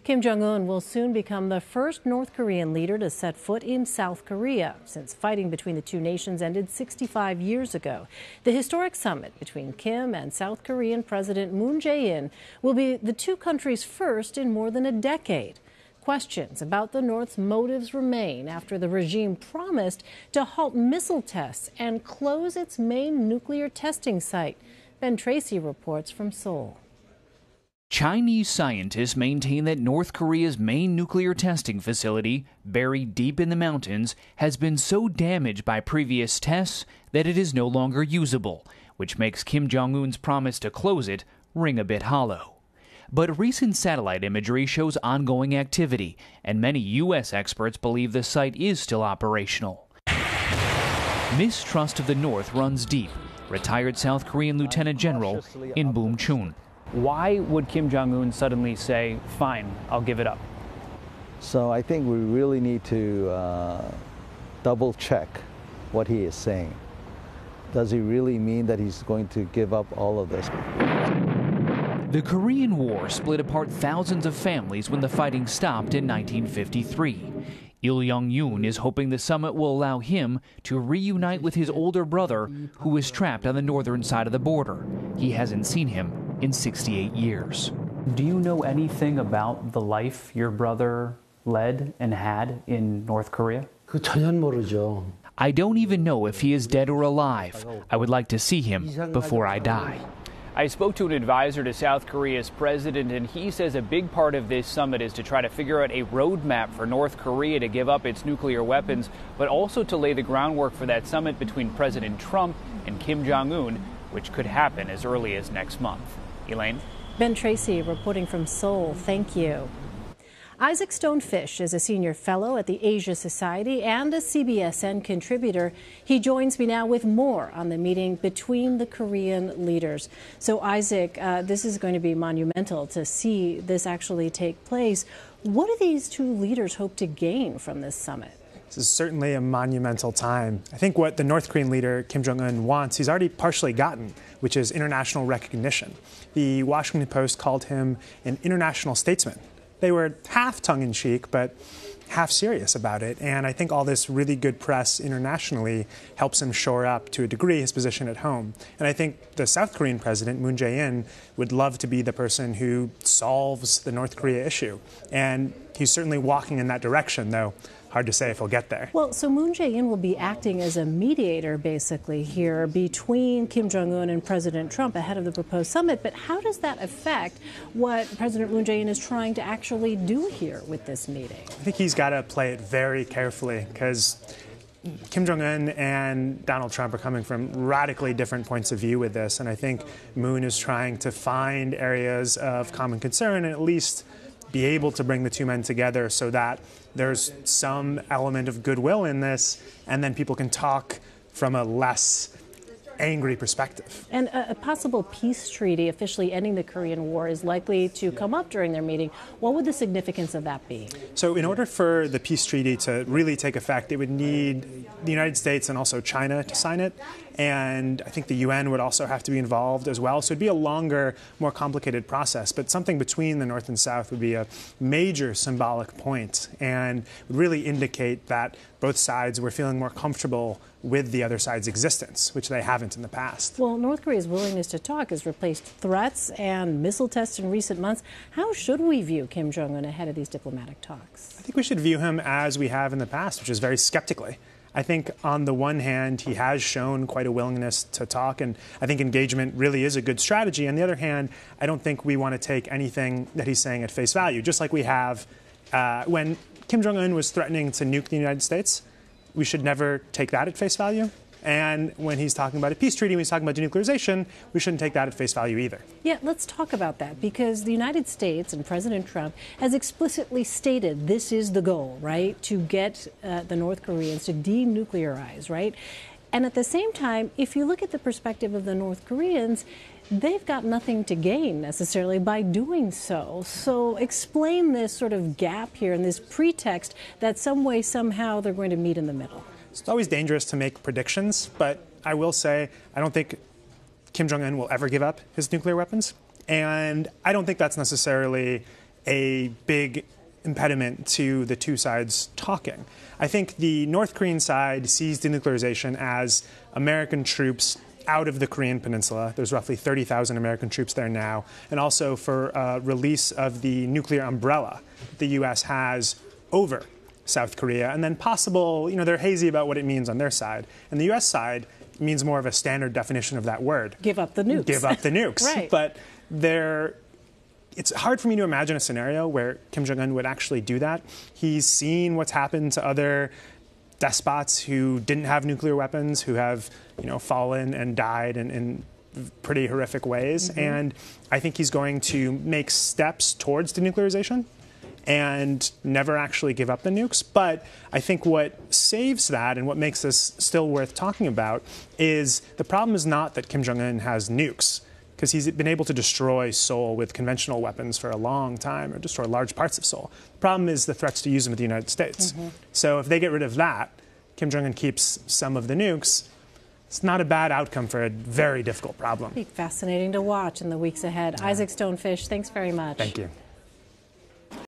Kim Jong Un will soon become the first North Korean leader to set foot in South Korea since fighting between the two nations ended 65 years ago. The historic summit between Kim and South Korean President Moon Jae-In will be the two countries' first in more than a decade. Questions about the North's motives remain after the regime promised to halt missile tests and close its main nuclear testing site. Ben Tracy reports from Seoul. Chinese scientists maintain that North Korea's main nuclear testing facility, buried deep in the mountains, has been so damaged by previous tests that it is no longer usable, which makes Kim Jong Un's promise to close it ring a bit hollow. But recent satellite imagery shows ongoing activity, and many U.S. experts believe the site is still operational. Mistrust of the North runs deep. Retired South Korean Lieutenant General In Boom-chun. Why would Kim Jong Un suddenly say, fine, I'll give it up? So I think we really need to double check what he is saying. Does he really mean that he's going to give up all of this? The Korean War split apart thousands of families when the fighting stopped in 1953. Il Young-yoon is hoping the summit will allow him to reunite with his older brother, who is trapped on the northern side of the border. He hasn't seen him in 68 years. Do you know anything about the life your brother led and had in North Korea? 전혀 모르죠. I don't even know if he is dead or alive. I would like to see him before I die. I spoke to an advisor to South Korea's president, and he says a big part of this summit is to try to figure out a roadmap for North Korea to give up its nuclear weapons, but also to lay the groundwork for that summit between President Trump and Kim Jong Un, which could happen as early as next month. Elaine? Ben Tracy reporting from Seoul. Thank you. Isaac Stonefish is a senior fellow at the Asia Society and a CBSN contributor. He joins me now with more on the meeting between the Korean leaders. So, Isaac, this is going to be monumental to see this actually take place. What do these two leaders hope to gain from this summit? This is certainly a monumental time. I think what the North Korean leader, Kim Jong Un, wants, he's already partially gotten, which is international recognition. The Washington Post called him an international statesman. They were half tongue-in-cheek, but half serious about it. And I think all this really good press internationally helps him shore up, to a degree, his position at home. And I think the South Korean president, Moon Jae-in, would love to be the person who solves the North Korea issue. And he's certainly walking in that direction, though hard to say if he'll get there. Well, so Moon Jae-in will be acting as a mediator, basically, here between Kim Jong Un and President Trump ahead of the proposed summit. But how does that affect what President Moon Jae-in is trying to actually do here with this meeting? I think he's got to play it very carefully, because Kim Jong Un and Donald Trump are coming from radically different points of view with this. And I think Moon is trying to find areas of common concern and at least be able to bring the two men together so that there's some element of goodwill in this, and then people can talk from a less angry perspective. And a possible peace treaty officially ending the Korean War is likely to come up during their meeting. What would the significance of that be? So in order for the peace treaty to really take effect, it would need the United States and also China to sign it. And I think the UN would also have to be involved as well. So it'd be a longer, more complicated process. But something between the North and South would be a major symbolic point and would really indicate that both sides were feeling more comfortable with the other side's existence, which they haven't in the past. Well, North Korea's willingness to talk has replaced threats and missile tests in recent months. How should we view Kim Jong Un ahead of these diplomatic talks? I think we should view him as we have in the past, which is very skeptically. I think on the one hand, he has shown quite a willingness to talk, and I think engagement really is a good strategy. On the other hand, I don't think we want to take anything that he's saying at face value, just like we have when Kim Jong Un was threatening to nuke the United States. We should never take that at face value. And when he's talking about a peace treaty, when he's talking about denuclearization, we shouldn't take that at face value either. Yeah, let's talk about that, because the United States and President Trump has explicitly stated this is the goal, right, to get the North Koreans to denuclearize, right? And at the same time, if you look at the perspective of the North Koreans, they've got nothing to gain necessarily by doing so. So explain this sort of gap here and this pretext that some way, somehow, they're going to meet in the middle. It's always dangerous to make predictions, but I will say I don't think Kim Jong Un will ever give up his nuclear weapons. And I don't think that's necessarily a big impediment to the two sides talking. I think the North Korean side sees denuclearization as American troops out of the Korean peninsula. There's roughly 30,000 American troops there now, and also for release of the nuclear umbrella the U.S. has over South Korea, and then possible, they're hazy about what it means on their side. And the U.S. side means more of a standard definition of that word. Give up the nukes. Give up the nukes. Right. But it's hard for me to imagine a scenario where Kim Jong Un would actually do that. He's seen what's happened to other despots who didn't have nuclear weapons, who have, fallen and died in pretty horrific ways. Mm-hmm. And I think he's going to make steps towards denuclearization and never actually give up the nukes. But I think what saves that and what makes this still worth talking about is the problem is not that Kim Jong Un has nukes, because he's been able to destroy Seoul with conventional weapons for a long time, or destroy large parts of Seoul. The problem is the threats to use them with the United States. Mm-hmm. So if they get rid of that, Kim Jong Un keeps some of the nukes. It's not a bad outcome for a very difficult problem. It'll be fascinating to watch in the weeks ahead. Isaac Stonefish, thanks very much. Thank you.